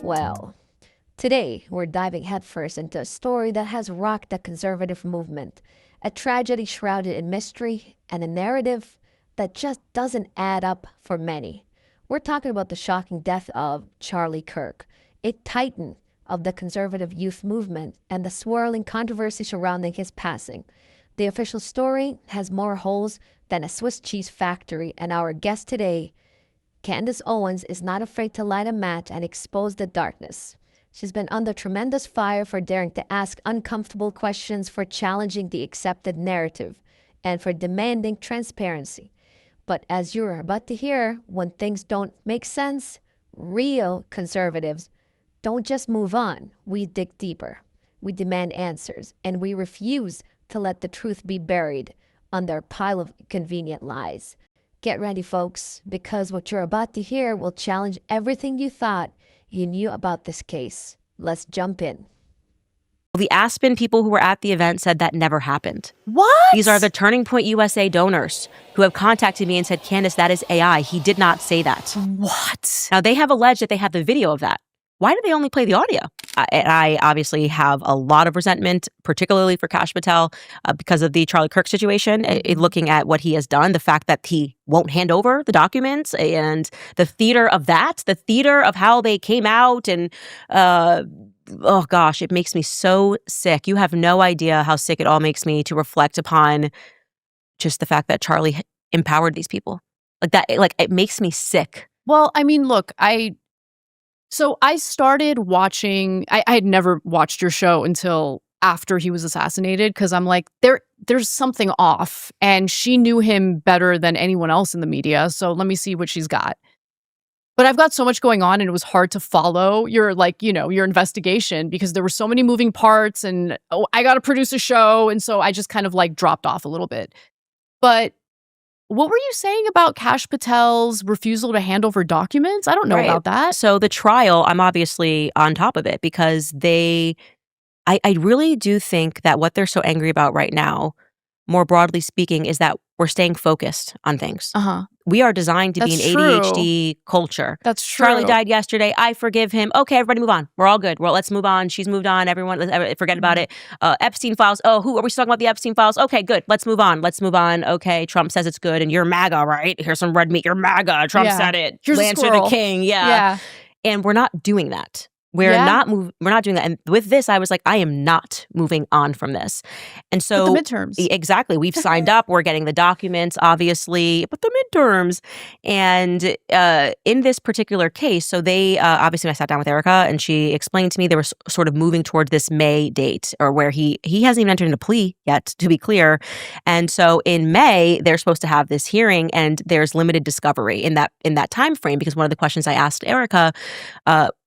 Well, today we're diving headfirst into a story that has rocked the conservative movement, a tragedy shrouded in mystery and a narrative that just doesn't add up for many. We're talking about the shocking death of Charlie Kirk, a titan of the conservative youth movement, and the swirling controversy surrounding his passing. The official story has more holes than a Swiss cheese factory, and our guest today, Candace Owens, is not afraid to light a match and expose the darkness. She's been under tremendous fire for daring to ask uncomfortable questions, for challenging the accepted narrative, and for demanding transparency. But as you're about to hear, when things don't make sense, real conservatives don't just move on. We dig deeper. We demand answers, and we refuse to let the truth be buried under a pile of convenient lies. Get ready, folks, because what you're about to hear will challenge everything you thought you knew about this case. Let's jump in. The Aspen people who were at the event said that never happened. What? These are the Turning Point USA donors who have contacted me and said, Candace, that is AI. He did not say that. What? Now, they have alleged that they have the video of that. Why did they only play the audio? I obviously have a lot of resentment, particularly for Kash Patel, because of the Charlie Kirk situation, looking at what he has done, the fact that he won't hand over the documents, and the theater of that, the theater of how they came out, and oh gosh, it makes me so sick. You have no idea how sick it all makes me to reflect upon just the fact that Charlie empowered these people. It makes me sick. Well, I mean, look, So I started watching, I had never watched your show until after he was assassinated, because I'm like, there's something off. And she knew him better than anyone else in the media. So let me see what she's got. But I've got so much going on, and it was hard to follow your investigation, because there were so many moving parts, and I got to produce a show. And so I just kind of dropped off a little bit. But what were you saying about Kash Patel's refusal to hand over documents? I don't know about that. So the trial, I'm obviously on top of it, because I really do think that what they're so angry about right now, more broadly speaking, is that we're staying focused on things. We are designed to be an ADHD culture. That's true. Charlie died yesterday. I forgive him. Okay, everybody move on. We're all good. Well, let's move on. She's moved on. Everyone, forget about it. Epstein files. Oh, who are we talking about? The Epstein files? Okay, good. Let's move on. Let's move on. Okay, Trump says it's good, and you're MAGA, right? Here's some red meat. You're MAGA. Trump said it. Here's Lancer the king. Yeah. And we're not doing that. We're not doing that. And with this, I was like, I am not moving on from this. And so but the midterms. Exactly. We've signed up. We're getting the documents, obviously, but the midterms. And in this particular case, so they obviously, I sat down with Erica, and she explained to me they were sort of moving towards this May date, or where he hasn't even entered into plea yet, to be clear. And so in May, they're supposed to have this hearing, and there's limited discovery in that time frame, because one of the questions I asked Erica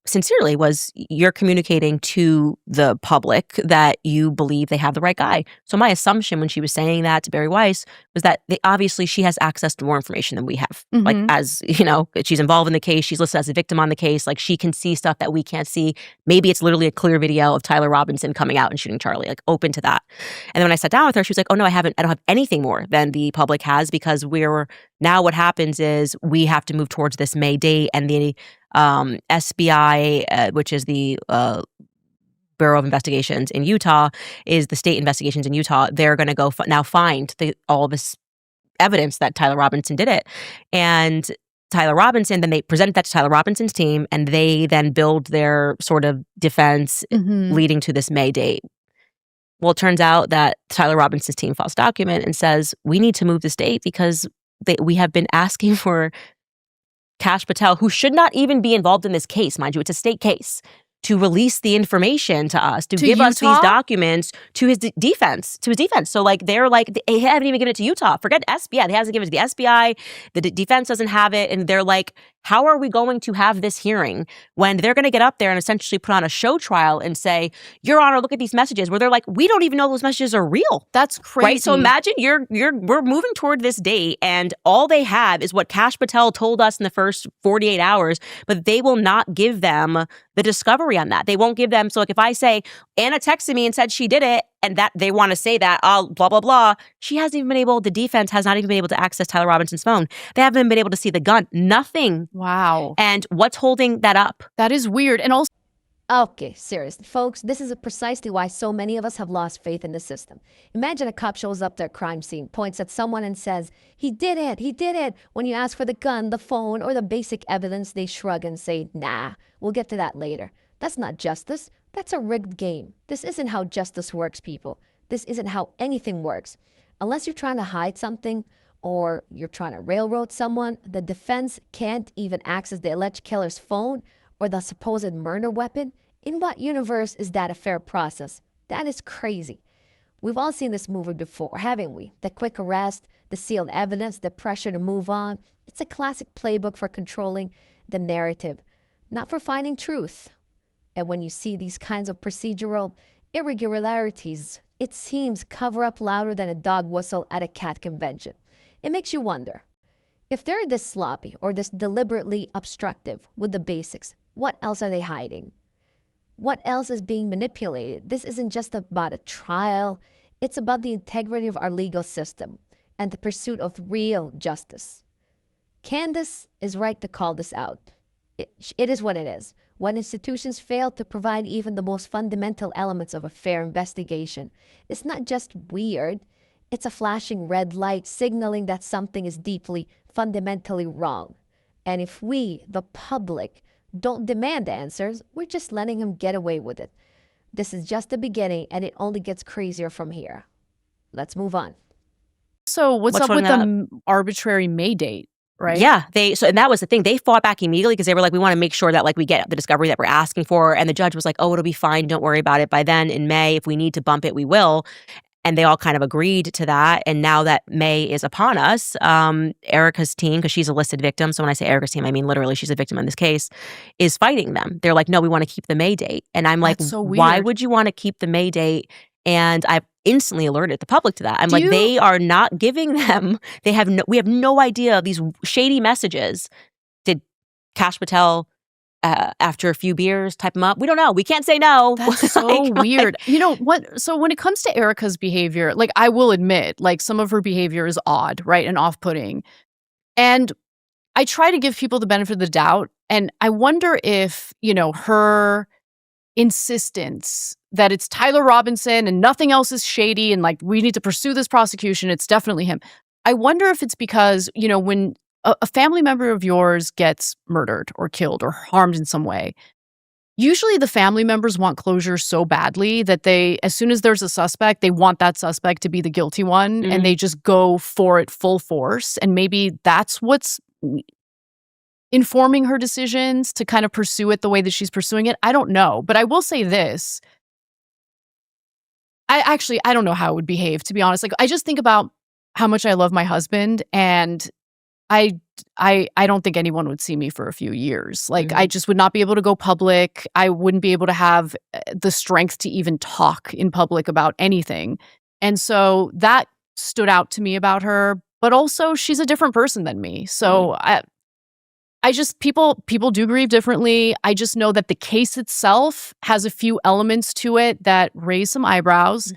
sincerely was, you're communicating to the public that you believe they have the right guy. So my assumption when she was saying that to Barry Weiss was that obviously she has access to more information than we have. Like, as you know, she's involved in the case, she's listed as a victim on the case, like she can see stuff that we can't see. Maybe it's literally a clear video of Tyler Robinson coming out and shooting Charlie, like open to that. And then when I sat down with her, she was like, oh no, I don't have anything more than the public has, because now what happens is we have to move towards this May date, and the SBI, which is the Bureau of Investigations in Utah, is the state investigations in Utah. They're going to go now find all this evidence that Tyler Robinson did it. And Tyler Robinson, then they presented that to Tyler Robinson's team, and they then build their sort of defense leading to this May date. Well, it turns out that Tyler Robinson's team files a document and says, we need to move this date because we have been asking for Kash Patel, who should not even be involved in this case, mind you, it's a state case, to release the information to us, to give us these documents to his defense. So they're like, they haven't even given it to Utah. Forget SBI. They hasn't given it to the SBI. The defense doesn't have it. And they're like, how are we going to have this hearing when they're going to get up there and essentially put on a show trial and say, Your Honor, look at these messages, where they're like, we don't even know those messages are real. That's crazy. Right? So imagine we're moving toward this date, and all they have is what Kash Patel told us in the first 48 hours, but they will not give them the discovery on that. They won't give them. So like if I say, Anna texted me and said she did it, and that they want to say that, oh, blah, blah, blah. She hasn't even been able, the defense has not even been able to access Tyler Robinson's phone. They haven't been able to see the gun. Nothing. Wow. And what's holding that up? That is weird. And also, Okay, seriously, folks, this is precisely why so many of us have lost faith in the system. Imagine a cop shows up to a crime scene, points at someone and says, he did it. When you ask for the gun, the phone, or the basic evidence, they shrug and say, nah, we'll get to that later. That's not justice. That's a rigged game. This isn't how justice works, people. This isn't how anything works. Unless you're trying to hide something or you're trying to railroad someone, the defense can't even access the alleged killer's phone or the supposed murder weapon. In what universe is that a fair process? That is crazy. We've all seen this movie before, haven't we? The quick arrest, the sealed evidence, the pressure to move on. It's a classic playbook for controlling the narrative, not for finding truth. And when you see these kinds of procedural irregularities, it seems cover up louder than a dog whistle at a cat convention. It makes you wonder, if they're this sloppy or this deliberately obstructive with the basics, what else are they hiding? What else is being manipulated? This isn't just about a trial. It's about the integrity of our legal system and the pursuit of real justice. Candace is right to call this out. It is what it is. When institutions fail to provide even the most fundamental elements of a fair investigation, it's not just weird. It's a flashing red light signaling that something is deeply, fundamentally wrong. And if we, the public, don't demand answers, we're just letting him get away with it. This is just the beginning, and it only gets crazier from here. Let's move on. so what's up with the arbitrary May date, right? Yeah, and that was the thing. They fought back immediately because they were like, we want to make sure that like we get the discovery that we're asking for. And the judge was like, oh, it'll be fine. Don't worry about it. By then in May, if we need to bump it, we will. And they all kind of agreed to that. And now that May is upon us, Erica's team, because she's a listed victim, so when I say Erica's team, I mean literally she's a victim in this case, is fighting them. They're like, no, we want to keep the May date. And I'm like, so why weird. would you want to keep the May date? And I've instantly alerted the public to that. I'm like, they are not giving them, we have no idea these shady messages. Did Kash Patel, after a few beers, type them up? We don't know. We can't say no. That's so weird. You know what? So when it comes to Erica's behavior, like I will admit, like some of her behavior is odd, right? And off-putting. And I try to give people the benefit of the doubt. And I wonder if, her insistence that it's Tyler Robinson and nothing else is shady and like we need to pursue this prosecution, it's definitely him. I wonder if it's because, when a family member of yours gets murdered or killed or harmed in some way, usually the family members want closure so badly that they, as soon as there's a suspect, they want that suspect to be the guilty one, and they just go for it full force. And maybe that's what's informing her decisions to kind of pursue it the way that she's pursuing it. I don't know. But I will say this. I don't know how it would behave, to be honest. Like, I just think about how much I love my husband, and I don't think anyone would see me for a few years. Like, I just would not be able to go public. I wouldn't be able to have the strength to even talk in public about anything. And so that stood out to me about her. But also, she's a different person than me. So I just, people do grieve differently. I just know that the case itself has a few elements to it that raise some eyebrows.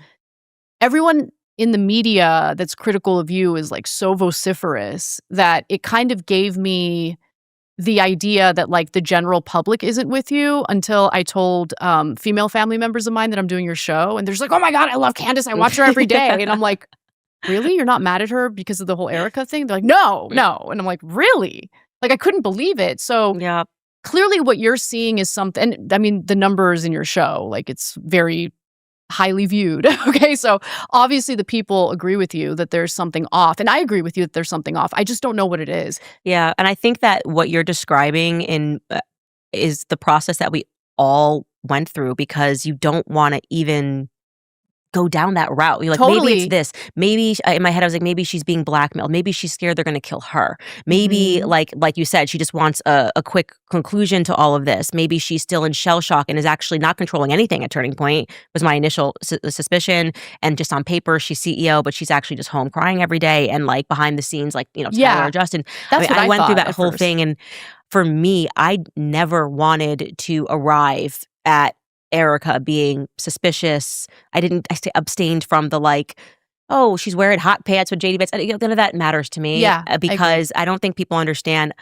Everyone in the media that's critical of you is like so vociferous that it kind of gave me the idea that like the general public isn't with you, until I told female family members of mine that I'm doing your show. And they're just like, oh my God, I love Candace. I watch her every day. And I'm like, really? You're not mad at her because of the whole Erica thing? They're like, no. And I'm like, really? Like, I couldn't believe it. So yeah, clearly what you're seeing is something. I mean, the numbers in your show, like it's very highly viewed. Okay. So obviously the people agree with you that there's something off. And I agree with you that there's something off. I just don't know what it is. Yeah. And I think that what you're describing is the process that we all went through, because you don't want to even go down that route. You're like, Totally. maybe it's this. Maybe in my head, I was like, maybe she's being blackmailed. Maybe she's scared they're going to kill her. Maybe like you said, she just wants a quick conclusion to all of this. Maybe she's still in shell shock and is actually not controlling anything at Turning Point, was my initial suspicion. And just on paper, she's CEO, but she's actually just home crying every day. And like behind the scenes, like, Tyler or Justin. That's I went through that whole first thing. And for me, I never wanted to arrive at Erica being suspicious. I abstained from the like, oh, she's wearing hot pants with JD Vance. None of that matters to me. Yeah, Because I don't think people understand.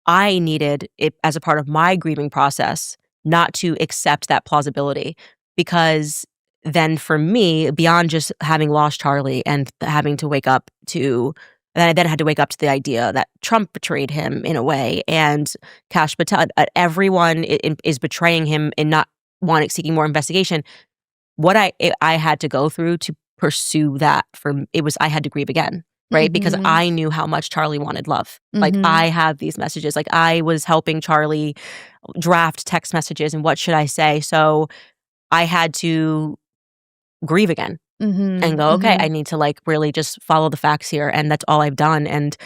I needed it as a part of my grieving process not to accept that plausibility, because then for me, beyond just having lost Charlie and having to wake up to, and I then had to wake up to the idea that Trump betrayed him in a way, and Kash Patel, everyone is betraying him in not seeking more investigation. What I had to go through to pursue that, I had to grieve again. Right? Because I knew how much Charlie wanted love. Like, I have these messages. Like, I was helping Charlie draft text messages and what should I say. So I had to grieve again and go, okay, I need to like really just follow the facts here. And that's all I've done. And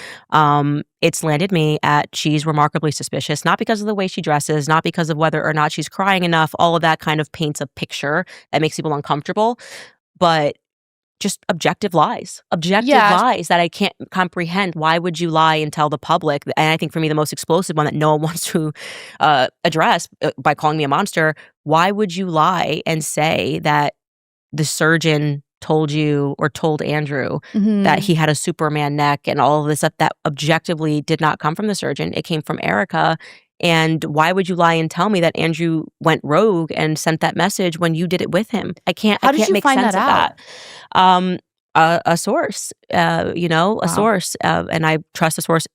it's landed me at she's remarkably suspicious, not because of the way she dresses, not because of whether or not she's crying enough. All of that kind of paints a picture that makes people uncomfortable. But just objective lies that I can't comprehend. Why would you lie and tell the public? And I think for me, the most explosive one that no one wants to address by calling me a monster. Why would you lie and say that the surgeon told you or told Andrew that he had a Superman neck and all of this stuff that objectively did not come from the surgeon? It came from Erica. And why would you lie and tell me that Andrew went rogue and sent that message when you did it with him? I can't make sense of that. A source, a source, and I trust a source.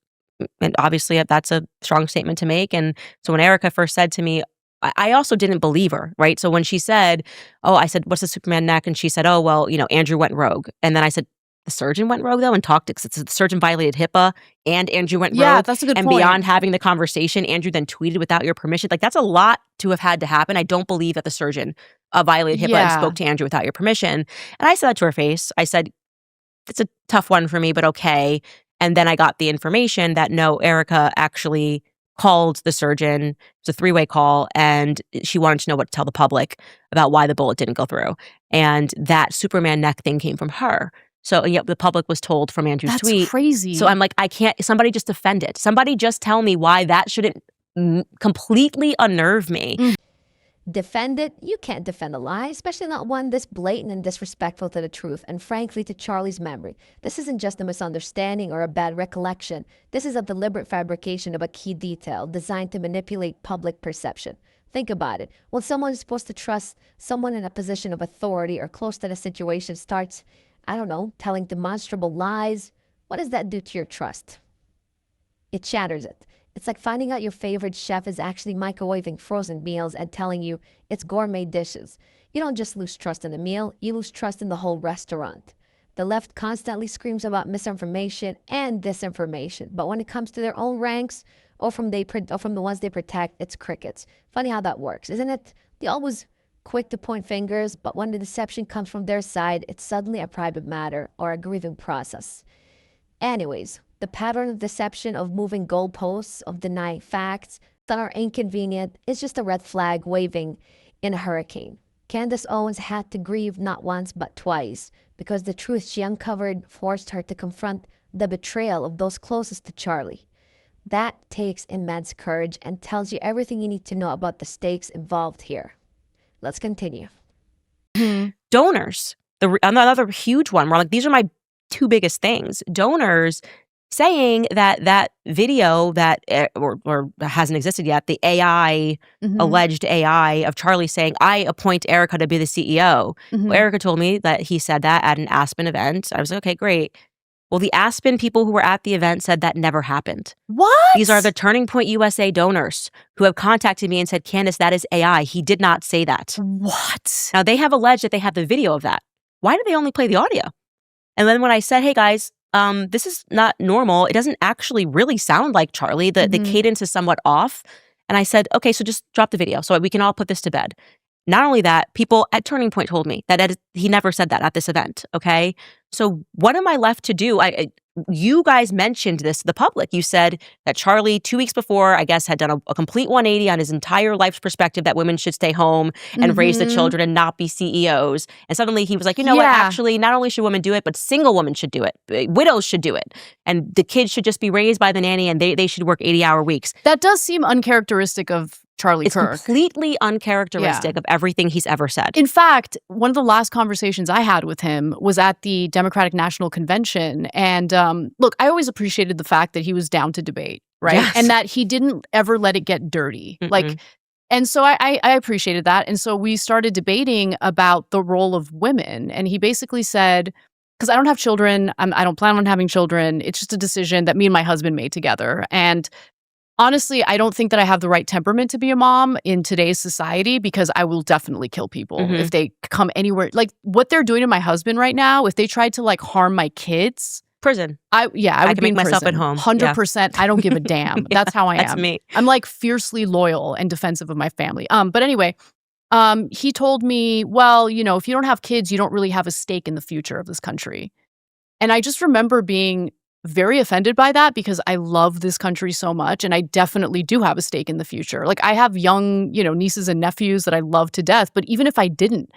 And obviously that's a strong statement to make. And so when Erica first said to me, I also didn't believe her, right? So when she said, I said, what's the Superman neck? And she said, oh, well, Andrew went rogue. And then I said, the surgeon went rogue though and talked because the surgeon violated HIPAA and Andrew went rogue. Yeah, that's a good point. And beyond having the conversation, Andrew then tweeted without your permission. Like, that's a lot to have had to happen. I don't believe that the surgeon violated HIPAA and spoke to Andrew without your permission. And I said that to her face. I said, it's a tough one for me, but okay. And then I got the information that no, Erica actually called the surgeon. It's a 3-way call, and she wanted to know what to tell the public about why the bullet didn't go through. And that Superman neck thing came from her. So the public was told from Andrew's tweet. That's crazy. So I'm like, I can't, somebody just defend it. Somebody just tell me why that shouldn't completely unnerve me. Defend it? You can't defend a lie, especially not one this blatant and disrespectful to the truth and frankly to Charlie's memory. This isn't just a misunderstanding or a bad recollection. This is a deliberate fabrication of a key detail designed to manipulate public perception. Think about it. When someone is supposed to trust someone in a position of authority or close to the situation starts, telling demonstrable lies, what does that do to your trust? It shatters it. It's like finding out your favorite chef is actually microwaving frozen meals and telling you it's gourmet dishes. You don't just lose trust in the meal, you lose trust in the whole restaurant. The left constantly screams about misinformation and disinformation, but when it comes to their own ranks or from the ones they protect, it's crickets. Funny how that works, isn't it? They always quick to point fingers, but when the deception comes from their side, it's suddenly a private matter or a grieving process. Anyways, the pattern of deception, of moving goalposts, of denying facts that are inconvenient is just a red flag waving in a hurricane. Candace Owens had to grieve not once but twice because the truth she uncovered forced her to confront the betrayal of those closest to Charlie. That takes immense courage and tells you everything you need to know about the stakes involved here. Let's continue. Donors, another huge one. We're like, these are my 2 biggest things. Donors saying that video that or hasn't existed yet, the AI, alleged AI of Charlie saying, I appoint Erica to be the CEO. Well, Erica told me that he said that at an Aspen event. I was like, okay, great. Well, the Aspen people who were at the event said that never happened. What? These are the Turning Point USA donors who have contacted me and said, Candace, that is AI. He did not say that. What? Now, they have alleged that they have the video of that. Why do they only play the audio? And then when I said, hey, guys, this is not normal. It doesn't actually really sound like Charlie. The cadence is somewhat off. And I said, okay, so just drop the video so we can all put this to bed. Not only that, people at Turning Point told me that he never said that at this event, okay? So what am I left to do? You guys mentioned this to the public. You said that Charlie, 2 weeks before, I guess, had done a complete 180 on his entire life's perspective that women should stay home and raise the children and not be CEOs. And suddenly he was like, you know what, actually, not only should women do it, but single women should do it. Widows should do it. And the kids should just be raised by the nanny and they should work 80-hour weeks. That does seem uncharacteristic of Charlie It's Kirk. completely uncharacteristic of everything he's ever said. In fact, one of the last conversations I had with him was at the Democratic National Convention. And look, I always appreciated the fact that he was down to debate, right? Yes. And that he didn't ever let it get dirty. Mm-mm. And so I appreciated that. And so we started debating about the role of women. And he basically said, because I don't have children, I don't plan on having children. It's just a decision that me and my husband made together. And honestly, I don't think that I have the right temperament to be a mom in today's society, because I will definitely kill people if they come anywhere. Like what they're doing to my husband right now, if they tried to like harm my kids. Prison. I would can be make in myself prison. at home. 100%. I don't give a damn. That's how I am. That's me. I'm like fiercely loyal and defensive of my family. But anyway, he told me, well, you know, if you don't have kids, you don't really have a stake in the future of this country. And I just remember being very offended by that, because I love this country so much, and I definitely do have a stake in the future. Like I have young, you know, nieces and nephews that I love to death, but even if I didn't,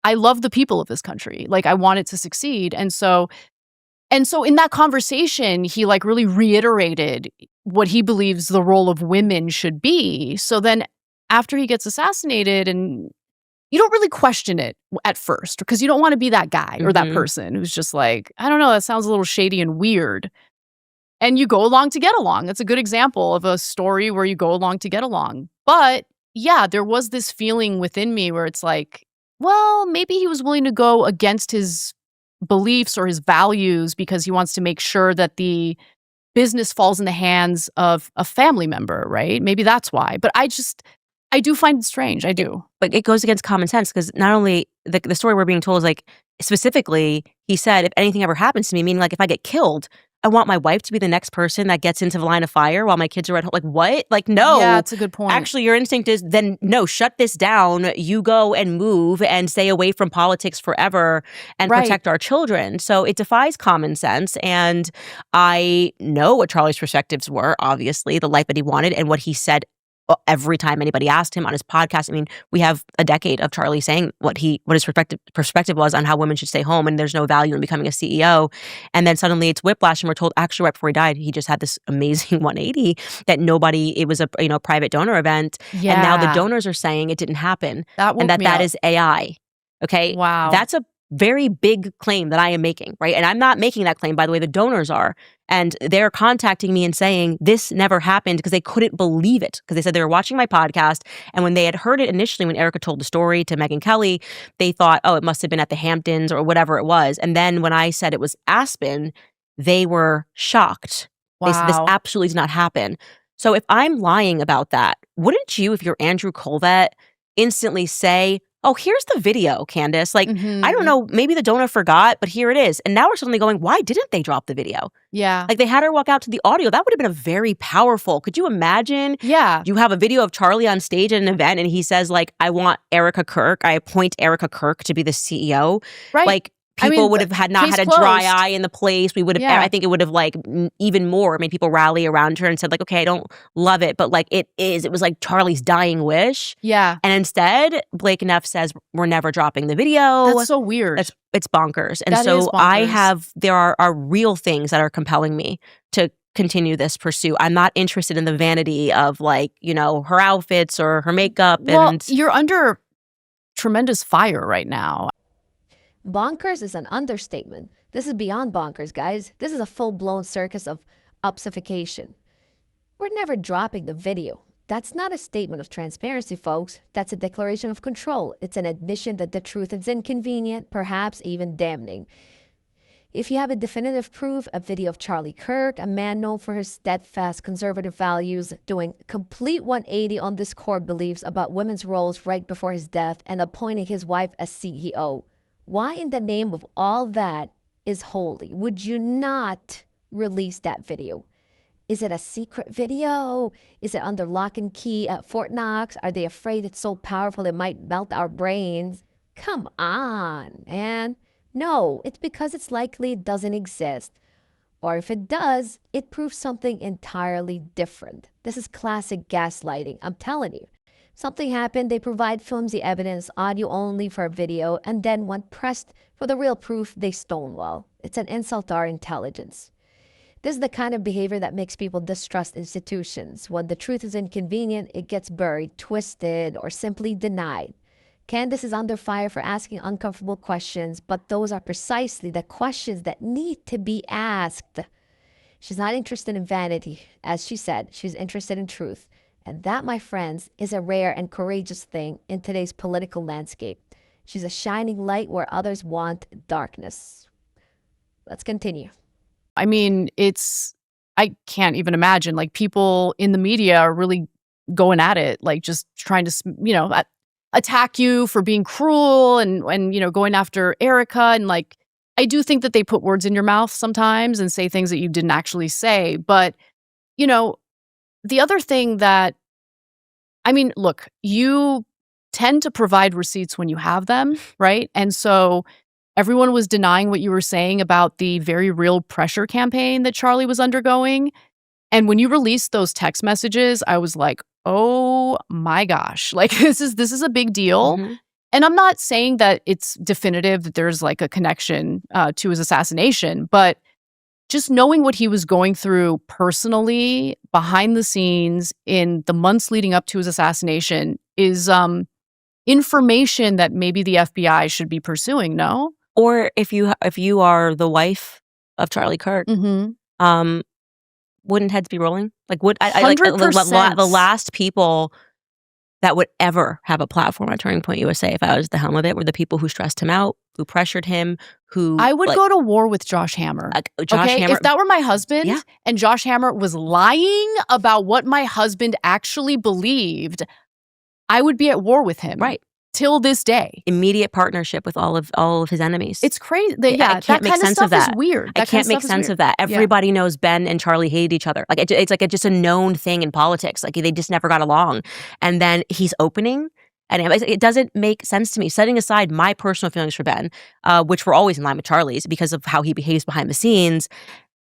I love the people of this country. Like I want it to succeed. And so in that conversation, he like really reiterated what he believes the role of women should be. So then after he gets assassinated, and you don't really question it at first, because you don't want to be that guy or that person who's just like, I don't know, that sounds a little shady and weird. And you go along to get along. That's a good example of a story where you go along to get along. But yeah, there was this feeling within me where it's like, well, maybe he was willing to go against his beliefs or his values because he wants to make sure that the business falls in the hands of a family member, right? Maybe that's why. But I do find it strange. I do. But it goes against common sense, because not only the story we're being told is like, specifically, he said, if anything ever happens to me, meaning like if I get killed, I want my wife to be the next person that gets into the line of fire while my kids are at home. Like, what? Like, no. Yeah, that's a good point. Actually, your instinct is then, no, shut this down. You go and move and stay away from politics forever and protect our children. So it defies common sense. And I know what Charlie's perspectives were, obviously, the life that he wanted and what he said every time anybody asked him on his podcast. I mean, we have a decade of Charlie saying what his perspective was on how women should stay home and there's no value in becoming a CEO. And then suddenly it's whiplash, and we're told actually right before he died, he just had this amazing 180 that it was a private donor event. Yeah. And now the donors are saying it didn't happen. That is AI. Okay. Wow. That's a very big claim that I am making, right? And I'm not making that claim, by the way, the donors are. And they're contacting me and saying this never happened because they couldn't believe it. Because they said they were watching my podcast, and when they had heard it initially, when Erica told the story to Megyn Kelly, they thought, oh, it must have been at the Hamptons or whatever it was. And then when I said it was Aspen, they were shocked. Wow. They said this absolutely did not happen. So if I'm lying about that, wouldn't you, if you're Andrew Colvett, instantly say, oh, here's the video, Candace. Like, I don't know, maybe the donor forgot, but here it is. And now we're suddenly going, why didn't they drop the video? Yeah. Like, they had her walk out to the audio. That would have been a very powerful. Could you imagine? Yeah. You have a video of Charlie on stage at an event, and he says, like, I want Erica Kirk. I appoint Erica Kirk to be the CEO. Right. Like, people would have not had a dry eye in the place. We would have, I think it would have like even more made people rally around her and said like, okay, I don't love it, but like it was like Charlie's dying wish. Yeah. And instead, Blake Neff says, we're never dropping the video. That's so weird. It's bonkers. And that so is bonkers. there are real things that are compelling me to continue this pursuit. I'm not interested in the vanity of like, her outfits or her makeup. Well, and you're under tremendous fire right now. Bonkers is an understatement. This is beyond bonkers, guys. This is a full-blown circus of obsification. We're never dropping the video. That's not a statement of transparency, folks. That's a declaration of control. It's an admission that the truth is inconvenient, perhaps even damning. If you have a definitive proof, a video of Charlie Kirk, a man known for his steadfast conservative values, doing complete 180 on this core beliefs about women's roles right before his death and appointing his wife as CEO, why in the name of all that is holy would you not release that video? Is it a secret video? Is it under lock and key at Fort Knox? Are they afraid it's so powerful it might melt our brains? Come on, man. No, it's because it's likely it doesn't exist. Or if it does, it proves something entirely different. This is classic gaslighting, I'm telling you. Something happened, they provide flimsy evidence, audio only for a video, and then when pressed for the real proof, they stonewall. It's an insult to our intelligence. This is the kind of behavior that makes people distrust institutions. When the truth is inconvenient, it gets buried, twisted, or simply denied. Candace is under fire for asking uncomfortable questions, but those are precisely the questions that need to be asked. She's not interested in vanity. As she said, she's interested in truth. And that, my friends, is a rare and courageous thing in today's political landscape. She's a shining light where others want darkness. Let's continue. I mean, I can't even imagine, like, people in the media are really going at it, like, just trying to, attack you for being cruel and going after Erica. And, like, I do think that they put words in your mouth sometimes and say things that you didn't actually say. But, the other thing that, I mean, look, you tend to provide receipts when you have them, right? And so everyone was denying what you were saying about the very real pressure campaign that Charlie was undergoing. And when you released those text messages, I was like, oh my gosh, like this is a big deal. Mm-hmm. And I'm not saying that it's definitive that there's like a connection to his assassination, but just knowing what he was going through personally behind the scenes in the months leading up to his assassination is information that maybe the FBI should be pursuing, no? Or if you are the wife of Charlie Kirk, Mm-hmm. wouldn't heads be rolling? Like, would I 100%. the last people that would ever have a platform at Turning Point USA, if I was at the helm of it, were the people who stressed him out, who pressured him, who I would go to war with Josh Hammer. Hammer. If that were my husband, Yeah. and Josh Hammer was lying about what my husband actually believed, I would be at war with him. Right. Till this day. Immediate partnership with all of his enemies. It's crazy. I That can't make kind of sense stuff of that. is weird. I can't make sense of that. Everybody knows Ben and Charlie hated each other. Like it's like just a known thing in politics. Like they just never got along. And then he's opening, and it doesn't make sense to me. Setting aside my personal feelings for Ben, which were always in line with Charlie's because of how he behaves behind the scenes.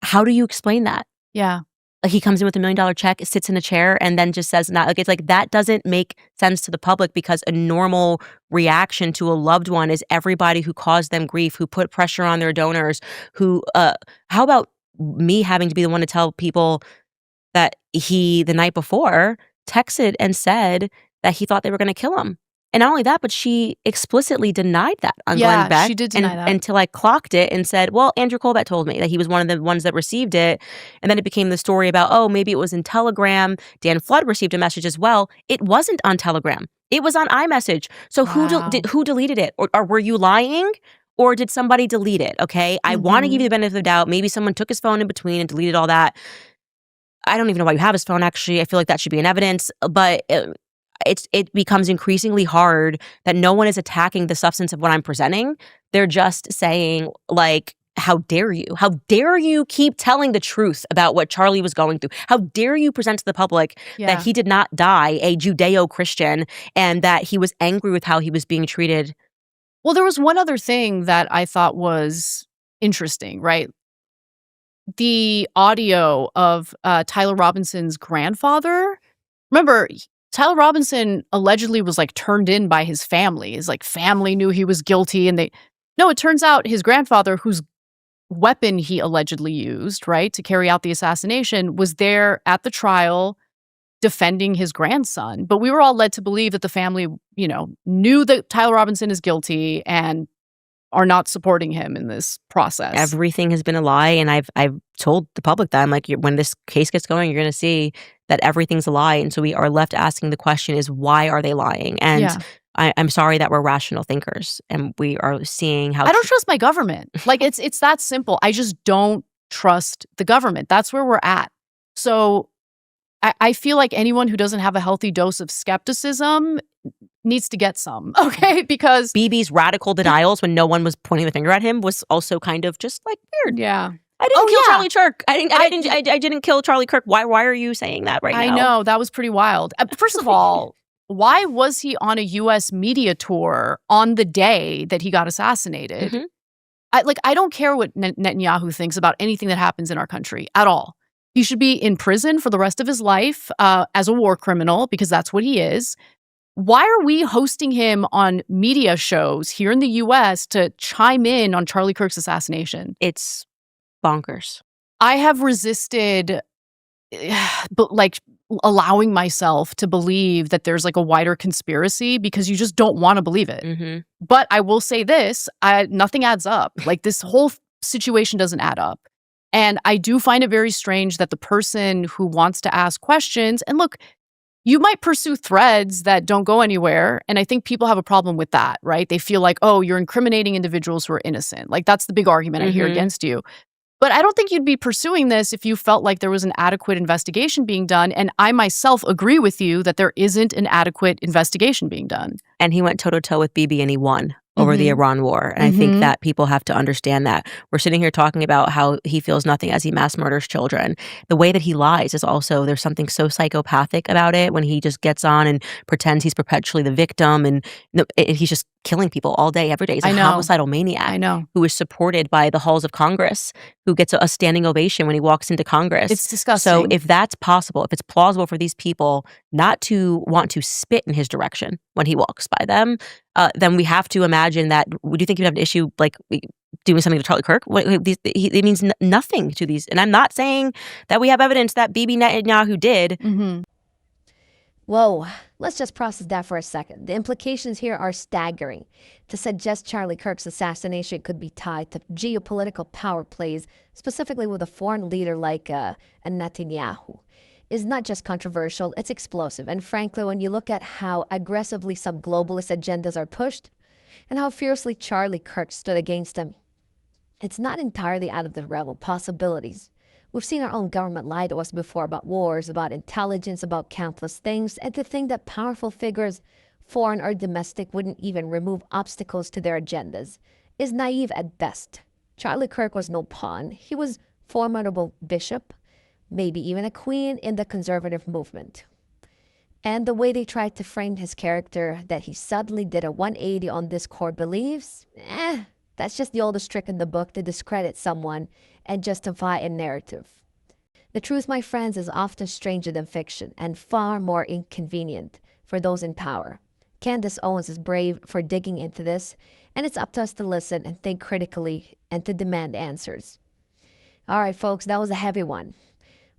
How do you explain that? Yeah. Like he comes in with $1 million check, sits in a chair, and then just says, "Not." Like it's like that doesn't make sense to the public because a normal reaction to a loved one is everybody who caused them grief, who put pressure on their donors, who. How about me having to be the one to tell people that he the night before texted and said that he thought they were going to kill him? And not only that, but she explicitly denied that on Glenn Beck. She did deny that. Until I clocked it and said, well, Andrew Colbert told me that he was one of the ones that received it. And then it became the story about, oh, maybe it was in Telegram. Dan Flood received a message as well. It wasn't on Telegram. It was on iMessage. So who deleted it? Or were you lying? Or did somebody delete it? Okay. I want to give you the benefit of the doubt. Maybe someone took his phone in between and deleted all that. I don't even know why you have his phone, actually. I feel like that should be in evidence. But it becomes increasingly hard that no one is attacking the substance of what I'm presenting. They're just saying, like, how dare you? How dare you keep telling the truth about what Charlie was going through? How dare you present to the public that he did not die a Judeo-Christian and that he was angry with how he was being treated? Well, there was one other thing that I thought was interesting, right? The audio of Tyler Robinson's grandfather. Remember, Tyler Robinson allegedly was like turned in by his family. His like family knew he was guilty, and it turns out his grandfather, whose weapon he allegedly used, right, to carry out the assassination, was there at the trial defending his grandson. But we were all led to believe that the family, knew that Tyler Robinson is guilty and are not supporting him in this process. Everything has been a lie, and I've told the public that I'm like, when this case gets going, you're going to see that everything's a lie, and so we are left asking the question: is why are they lying? And I'm sorry that we're rational thinkers, and we are seeing how I don't trust my government. Like it's that simple. I just don't trust the government. That's where we're at. So I feel like anyone who doesn't have a healthy dose of skepticism needs to get some, okay? Because BB's radical denials when no one was pointing the finger at him was also kind of just like weird. Yeah. I didn't kill Charlie Kirk. I didn't kill Charlie Kirk. Why are you saying that right now? I know, that was pretty wild. First of all, why was he on a U.S. media tour on the day that he got assassinated? Mm-hmm. I don't care what Netanyahu thinks about anything that happens in our country at all. He should be in prison for the rest of his life as a war criminal, because that's what he is. Why are we hosting him on media shows here in the U.S. to chime in on Charlie Kirk's assassination? It's bonkers. I have resisted but like allowing myself to believe that there's like a wider conspiracy because you just don't want to believe it. Mm-hmm. But I will say this, nothing adds up. Like this whole situation doesn't add up. And I do find it very strange that the person who wants to ask questions, and look, you might pursue threads that don't go anywhere. And I think people have a problem with that, right? They feel like, oh, you're incriminating individuals who are innocent. Like that's the big argument I hear against you. But I don't think you'd be pursuing this if you felt like there was an adequate investigation being done. And I myself agree with you that there isn't an adequate investigation being done. And he went toe-to-toe with Bibi and he won over the Iran war. And I think that people have to understand that. We're sitting here talking about how he feels nothing as he mass murders children. The way that he lies is also, there's something so psychopathic about it when he just gets on and pretends he's perpetually the victim. And he's just killing people all day, every day. He's a homicidal maniac. I know. Who is supported by the halls of Congress, who gets a standing ovation when he walks into Congress. It's disgusting. So if that's possible, if it's plausible for these people not to want to spit in his direction when he walks by them, then we have to imagine that. Do you think you'd have an issue like doing something to Charlie Kirk? It means nothing to these. And I'm not saying that we have evidence that Bibi Netanyahu did. Whoa, let's just process that for a second. The implications here are staggering. To suggest Charlie Kirk's assassination could be tied to geopolitical power plays, specifically with a foreign leader like a Netanyahu, is not just controversial, it's explosive. And frankly, when you look at how aggressively some globalist agendas are pushed and how fiercely Charlie Kirk stood against them, it's not entirely out of the realm of possibilities. We've seen our own government lie to us before about wars, about intelligence, about countless things, and to think that powerful figures, foreign or domestic, wouldn't even remove obstacles to their agendas is naive at best. Charlie Kirk was no pawn. He was formidable bishop, maybe even a queen in the conservative movement. And the way they tried to frame his character, that he suddenly did a 180 on this core beliefs, that's just the oldest trick in the book to discredit someone and justify a narrative. The truth, my friends, is often stranger than fiction and far more inconvenient for those in power. Candace Owens is brave for digging into this, and it's up to us to listen and think critically and to demand answers. All right, folks, that was a heavy one.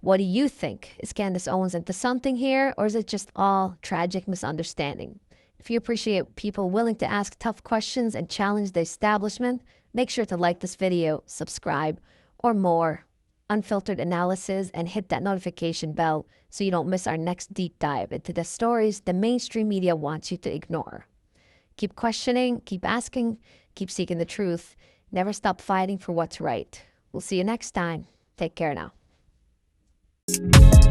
What do you think? Is Candace Owens into something here, or is it just all tragic misunderstanding? If you appreciate people willing to ask tough questions and challenge the establishment, make sure to like this video, subscribe, or more unfiltered analysis, and hit that notification bell so you don't miss our next deep dive into the stories the mainstream media wants you to ignore. Keep questioning, keep asking, keep seeking the truth. Never stop fighting for what's right. We'll see you next time. Take care now.